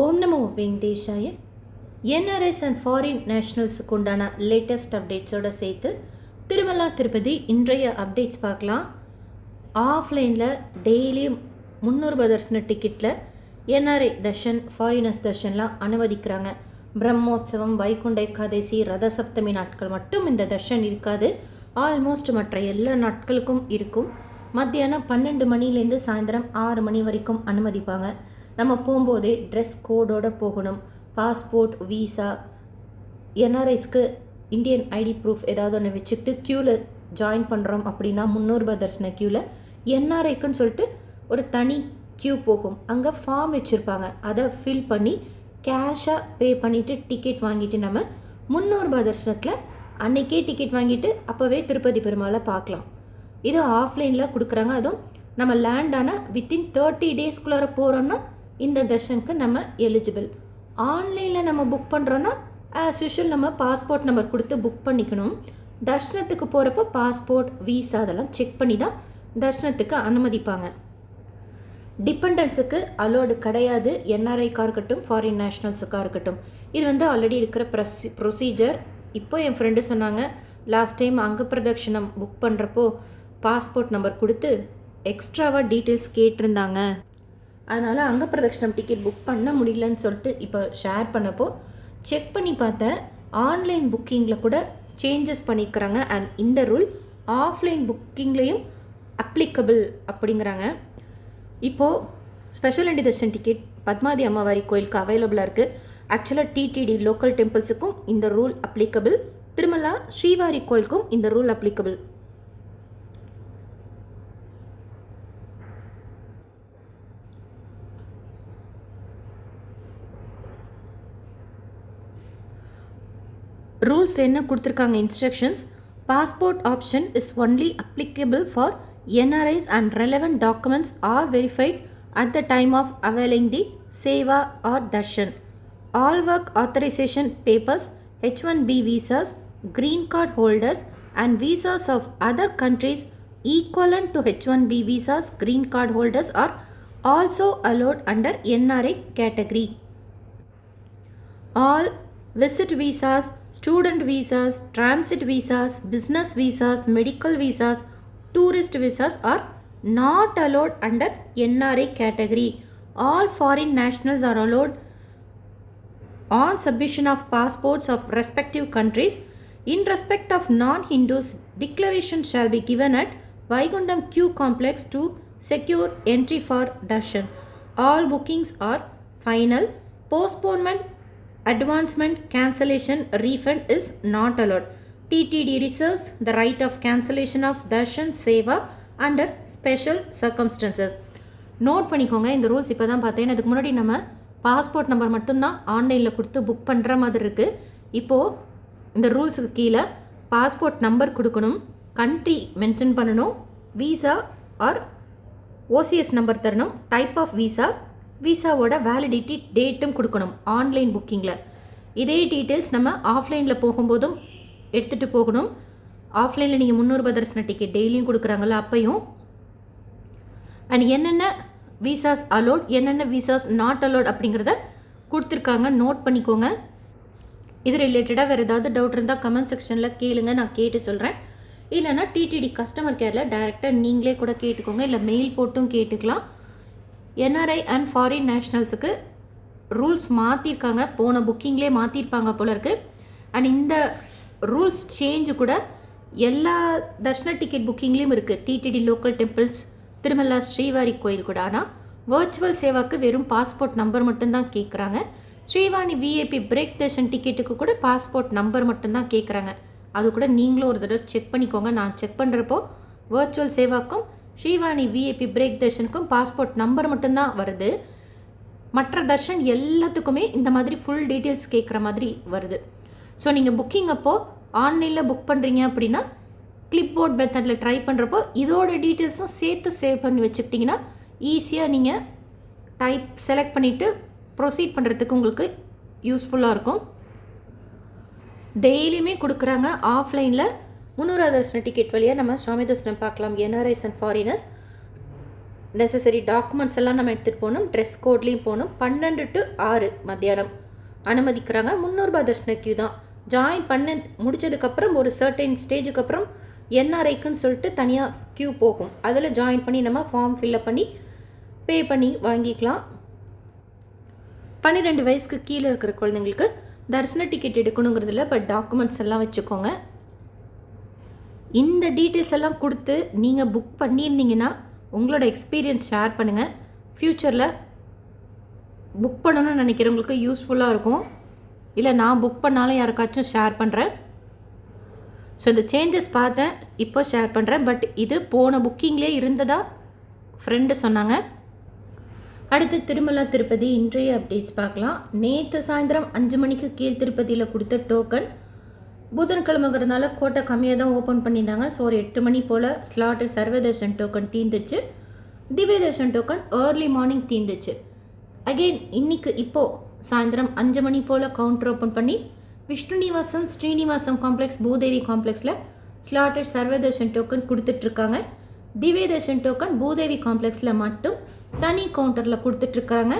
ஓம் நமோ வெங்கடேஷாய. NRS and foreign நேஷ்னல்ஸுக்கு உண்டான latest அப்டேட்ஸோடு சேர்த்து திருமலா திருப்பதி இன்றைய அப்டேட்ஸ் பார்க்கலாம். ஆஃப்லைனில் டெய்லியும் 300 தர்சன டிக்கெட்டில் என்ஆர்ஐ தர்ஷன், ஃபாரினர்ஸ் தர்ஷன்லாம் அனுமதிக்கிறாங்க. பிரம்மோத்சவம், வைகுண்ட ஏகாதசி, ரத சப்தமி நாட்கள் மட்டும் இந்த தர்ஷன் இருக்காது. ஆல்மோஸ்ட் மற்ற எல்லா நாட்களுக்கும் இருக்கும். மத்தியானம் 12 மணிலேருந்து சாயந்தரம் 6 மணி வரைக்கும் அனுமதிப்பாங்க. நம்ம போகும்போதே ட்ரெஸ் கோடோடு போகணும். பாஸ்போர்ட், வீசா, என்ஆர்ஐஸ்க்கு இந்தியன் ஐடி ப்ரூஃப் ஏதாவது ஒன்று வச்சுக்கிட்டு க்யூவில் ஜாயின் பண்ணுறோம் அப்படின்னா 300 தர்சன க்யூவில் என்ஆர்ஐக்குன்னு சொல்லிட்டு ஒரு தனி க்யூ போகும். அங்கே ஃபார்ம் வச்சுருப்பாங்க. அதை ஃபில் பண்ணி கேஷாக பே பண்ணிவிட்டு டிக்கெட் வாங்கிட்டு நம்ம 300 தர்சனத்தில் அன்றைக்கே டிக்கெட் வாங்கிட்டு அப்போவே திருப்பதி பெருமாளை பார்க்கலாம். இது ஆஃப்லைனில் கொடுக்குறாங்க. அதுவும் நம்ம லேண்ட் ஆனால் வித்தின் 30 டேஸ்க்குள்ளார போகிறோன்னா இந்த தர்ஷனுக்கு நம்ம எலிஜிபிள். ஆன்லைனில் நம்ம புக் பண்ணுறோன்னா ஆஸ் யூஷுவல் நம்ம பாஸ்போர்ட் நம்பர் கொடுத்து புக் பண்ணிக்கணும். தர்ஷனத்துக்கு போகிறப்போ பாஸ்போர்ட், வீசா அதெல்லாம் செக் பண்ணி தான் தர்ஷனத்துக்கு அனுமதிப்பாங்க. டிபெண்டன்ஸுக்கு அலோடு கிடையாது. என்ஆர்ஐக்காக இருக்கட்டும், ஃபாரின் நேஷ்னல்ஸுக்காக இருக்கட்டும். இது ஆல்ரெடி இருக்கிற ப்ரொசீஜர். இப்போ என் ஃப்ரெண்டு சொன்னாங்க, லாஸ்ட் டைம் அங்க பிரதட்சணம் புக் பண்ணுறப்போ பாஸ்போர்ட் நம்பர் கொடுத்து எக்ஸ்ட்ராவாக டீட்டெயில்ஸ் கேட்டிருந்தாங்க. அதனால் அங்க பிரதட்சணம் டிக்கெட் புக் பண்ண முடியலன்னு சொல்லிட்டு இப்போ ஷேர் பண்ணப்போ செக் பண்ணி பார்த்தேன். ஆன்லைன் புக்கிங்கில் கூட சேஞ்சஸ் பண்ணியிருக்கிறாங்க. அண்ட் இந்த ரூல் ஆஃப்லைன் புக்கிங்லேயும் அப்ளிகபிள் அப்படிங்கிறாங்க. இப்போது special and darshan ticket Padmavathi அம்மாவாரி கோயிலுக்கு அவைலபிளாக இருக்குது. ஆக்சுவலாக டிடிடி லோக்கல் டெம்பிள்ஸுக்கும் இந்த ரூல் அப்ளிகபிள். திருமலா ஸ்ரீவாரி கோயிலுக்கும் இந்த ரூல் அப்ளிகபிள். ரூல்ஸ் என்ன கொடுத்துருக்காங்க instructions. Passport option is only applicable for NRIs and relevant documents are verified at the time of availing the Seva or Darshan. All work authorization papers, H1B visas, green card holders and visas of other countries equivalent to H1B visas, green card holders are also allowed under NRI category. All visit visas, student visas, transit visas, business visas, medical visas, tourist visas are not allowed under NRI category. All foreign nationals are allowed on submission of passports of respective countries. In respect of non-Hindus, declaration shall be given at Vaikundam Q complex to secure entry for darshan. All bookings are final. Postponement, advancement, cancellation, refund is not allowed. TTD reserves the right of cancellation of darshan seva under special circumstances. Note பண்ணிக்கோங்க. இந்த rules இப்போ தான் பார்த்தேன். அதுக்கு முன்னாடி நம்ம passport number மட்டும்தான் ஆன்லைனில் கொடுத்து புக் பண்ணுற மாதிரி இருக்குது. இப்போது இந்த ரூல்ஸுக்கு கீழே பாஸ்போர்ட் நம்பர் கொடுக்கணும், கண்ட்ரி மென்ஷன் பண்ணணும், வீசா ஆர் ஓசிஎஸ் நம்பர் தரணும், டைப் ஆஃப் வீசா, வீசாவோட வேலிடிட்டி டேட்டும் கொடுக்கணும் ஆன்லைன் புக்கிங்கில். இதே டீட்டெயில்ஸ் நம்ம ஆஃப்லைனில் போகும்போதும் எடுத்துகிட்டு போகணும். ஆஃப்லைனில் நீங்கள் 300 தர்சன டிக்கெட் டெய்லியும் கொடுக்குறாங்கல்ல, அப்பையும். அண்ட் என்னென்ன வீசாஸ் அலோட், என்னென்ன வீசாஸ் நாட் அலோட் அப்படிங்கிறத கொடுத்துருக்காங்க. நோட் பண்ணிக்கோங்க. இது ரிலேட்டடாக வேறு ஏதாவது டவுட் இருந்தால் கமெண்ட் செக்ஷனில் கேளுங்க, நான் கேட்டு சொல்கிறேன். இல்லைனா டிடிடி கஸ்டமர் கேரில் டைரெக்டாக நீங்களே கூட கேட்டுக்கோங்க, இல்லை மெயில் போட்டும் கேட்டுக்கலாம். என்ஆர்ஐ அண்ட் ஃபாரின் நேஷ்னல்ஸுக்கு ரூல்ஸ் மாற்றிருக்காங்க. போன புக்கிங்லேயே மாற்றிருப்பாங்க போல இருக்குது. அண்ட் இந்த ரூல்ஸ் சேஞ்சு கூட எல்லா தர்ஷன டிக்கெட் புக்கிங்லேயும் இருக்குது. TTD local temples, Tirumala Srivari கோயில் கூட. ஆனால் வர்ச்சுவல் சேவாக்கு வெறும் பாஸ்போர்ட் நம்பர் மட்டும்தான் கேட்குறாங்க. ஸ்ரீவாணி விஐபி பிரேக் தர்ஷன் டிக்கெட்டுக்கு கூட பாஸ்போர்ட் நம்பர் மட்டும்தான் கேட்குறாங்க. அது கூட நீங்களும் ஒரு தடவை செக் பண்ணிக்கோங்க. நான் செக் பண்ணுறப்போ வர்ச்சுவல் சேவாக்கும் ஸ்ரீவாணி விஐபி பிரேக் தர்ஷனுக்கும் பாஸ்போர்ட் நம்பர் மட்டும்தான் வருது. மற்ற தர்ஷன் எல்லாத்துக்குமே இந்த மாதிரி ஃபுல் டீட்டெயில்ஸ் கேட்குற மாதிரி வருது. ஸோ நீங்கள் புக்கிங் அப்போது ஆன்லைனில் புக் பண்ணுறீங்க அப்படின்னா கிளிப் போர்ட் மெத்தடில் ட்ரை பண்ணுறப்போ இதோட டீட்டெயில்ஸும் சேர்த்து சேவ் பண்ணி வச்சுக்கிட்டிங்கன்னா ஈஸியாக நீங்கள் டைப் செலக்ட் பண்ணிவிட்டு ப்ரொசீட் பண்ணுறதுக்கு உங்களுக்கு யூஸ்ஃபுல்லாக இருக்கும். டெய்லியுமே கொடுக்குறாங்க. ஆஃப்லைனில் 300 தர்சன டிக்கெட் வழியாக நம்ம சுவாமி தர்சனம் பார்க்கலாம். NRIs and foreigners necessary documents எல்லாம் நம்ம எடுத்துகிட்டு போகணும். ட்ரெஸ் கோட்லேயும் போகணும். 12 to 6 மத்தியானம் அனுமதிக்கிறாங்க. 300 ரூபாய் தர்ஷன கியூ தான். ஜாயின் பண்ண முடித்ததுக்கப்புறம் ஒரு சர்டைன் ஸ்டேஜுக்கு அப்புறம் என்ஆர்ஐக்குன்னு சொல்லிட்டு தனியாக கியூ போகும். அதில் ஜாயின் பண்ணி நம்ம ஃபார்ம் ஃபில்அப் பண்ணி பே பண்ணி வாங்கிக்கலாம். 12 வயசுக்கு கீழே இருக்கிற குழந்தைங்களுக்கு தரிசன டிக்கெட் எடுக்கணுங்கிறதுல பட் டாக்குமெண்ட்ஸ் எல்லாம் வச்சுக்கோங்க. இந்த டீட்டெயில்ஸ் எல்லாம் கொடுத்து நீங்கள் புக் பண்ணியிருந்தீங்கன்னா உங்களோட எக்ஸ்பீரியன்ஸ் ஷேர் பண்ணுங்கள். ஃப்யூச்சரில் புக் பண்ணணும்னு நினைக்கிறவங்களுக்கு யூஸ்ஃபுல்லாக இருக்கும். இல்லை நான் புக் பண்ணாலும் யாருக்காச்சும் ஷேர் பண்ணுறேன். ஸோ இந்த சேஞ்சஸ் பார்த்தேன், இப்போ ஷேர் பண்ணுறேன். பட் இது போன புக்கிங்லேயே இருந்ததா ஃப்ரெண்டு சொன்னாங்க. அடுத்து திருமலா திருப்பதி இன்றைய அப்டேட்ஸ் பார்க்கலாம். நேற்று சாயந்தரம் 5 மணிக்கு கீழ் திருப்பதியில் கொடுத்த டோக்கன் புதன்கிழமைங்கிறதுனால கோட்டை கம்மியாக தான் ஓப்பன் பண்ணியிருந்தாங்க. ஸோ ஒரு 8 மணி போல் ஸ்லாட்டு சர்வதர்ஷன் டோக்கன் தீர்ந்துச்சு. Divya darshan token early morning தீர்ந்துச்சு. அகெயின் இன்றைக்கி இப்போது சாயந்தரம் 5 மணி போல் கவுண்டர் ஓப்பன் பண்ணி விஷ்ணுநிவாசம் ஸ்ரீனிவாசம் காம்ப்ளெக்ஸ் பூதேவி காம்ப்ளெக்ஸில் ஸ்லாட்டட் சர்வதர்ஷன் டோக்கன் கொடுத்துட்ருக்காங்க. திவ்ய தர்ஷன் டோக்கன் பூதேவி காம்ப்ளெக்ஸில் மட்டும் தனி கவுண்டரில் கொடுத்துட்ருக்காங்க.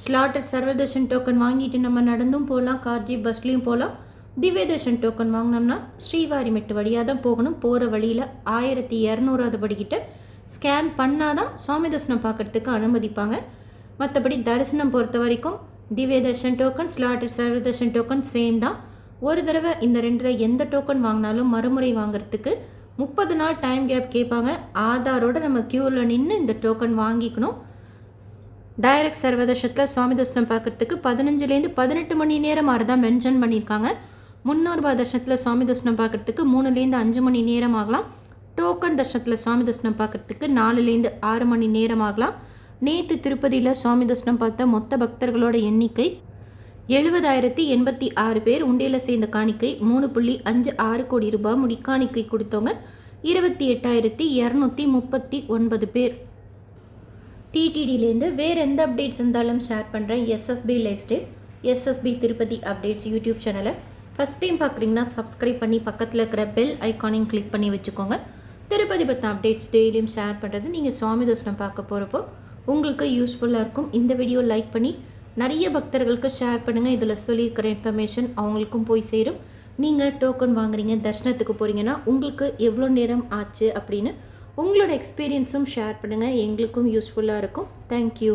ஸ்லாட்டட் சர்வதர்ஷன் டோக்கன் வாங்கிட்டு நம்ம நடந்தும் போகலாம், கார் ஜீப் பஸ்லேயும் போகலாம். திவ்ய தர்ஷன் டோக்கன் வாங்கினோம்னா ஸ்ரீவாரிமெட்டு வழியாக தான் போகணும். போகிற வழியில் 1200 படிக்கிட்ட ஸ்கேன் பண்ணால் தான் சுவாமி தரிசனம் பார்க்குறதுக்கு அனுமதிப்பாங்க. மற்றபடி தரிசனம் பொறுத்த வரைக்கும் திவ்ய darshan token slotted Sarvadarshan token same தான். ஒரு தடவை இந்த ரெண்டில் எந்த டோக்கன் வாங்கினாலும் மறுமுறை வாங்குறதுக்கு 30 நாள் டைம் கேப் கேட்பாங்க. ஆதாரோடு நம்ம க்யூவில் நின்று இந்த டோக்கன் வாங்கிக்கணும். டைரக்ட் சர்வதர்ஷனத்தில் சுவாமி தரிசனம் பார்க்குறதுக்கு 15லேருந்து 18 மணி நேரம் மாதிரி தான் மென்ஷன் பண்ணியிருக்காங்க. 300 ரூபாய் தர்ஷனத்தில் சுவாமி தரிசனம் பார்க்குறதுக்கு 3லேருந்து 5 மணி நேரம் ஆகலாம். டோக்கன் தர்ஷனத்தில் சுவாமி தரிசனம் பார்க்குறதுக்கு 4லேருந்து 6 மணி நேரம் ஆகலாம். நேற்று திருப்பதியில் சுவாமி தரிசனம் பார்த்த மொத்த பக்தர்களோட எண்ணிக்கை 70,086 பேர். உண்டியில் சேர்ந்த காணிக்கை 3.56 கோடி ரூபாய். முடிக்காணிக்கை கொடுத்தவங்க 28,239 பேர். டிடிடிலேருந்து வேறு எந்த அப்டேட்ஸ் இருந்தாலும் ஷேர் பண்ணுறேன். SSP lifestyle, SSP Tirupati updates YouTube சேனலை ஃபஸ்ட் டைம் பார்க்குறீங்கன்னா சப்ஸ்கிரைப் பண்ணி பக்கத்தில் இருக்கிற பெல் ஐக்கானையும் கிளிக் பண்ணி வச்சுக்கோங்க. திருப்பதி பற்றின அப்டேட்ஸ் டெய்லியும் ஷேர் பண்ணுறது நீங்கள் சுவாமி தரிசனம் பார்க்க போகிறப்போ உங்களுக்கு யூஸ்ஃபுல்லாக இருக்கும். இந்த வீடியோ லைக் பண்ணி நிறைய பக்தர்களுக்கு ஷேர் பண்ணுங்கள். இதில் சொல்லியிருக்கிற இன்ஃபர்மேஷன் அவங்களுக்கும் போய் சேரும். நீங்கள் டோக்கன் வாங்குறீங்க, தர்ஷனத்துக்கு போகிறீங்கன்னா உங்களுக்கு எவ்வளோ நேரம் ஆச்சு அப்படின்னு உங்களோட எக்ஸ்பீரியன்ஸும் ஷேர் பண்ணுங்கள். எங்களுக்கும் யூஸ்ஃபுல்லாக இருக்கும். தேங்க்யூ.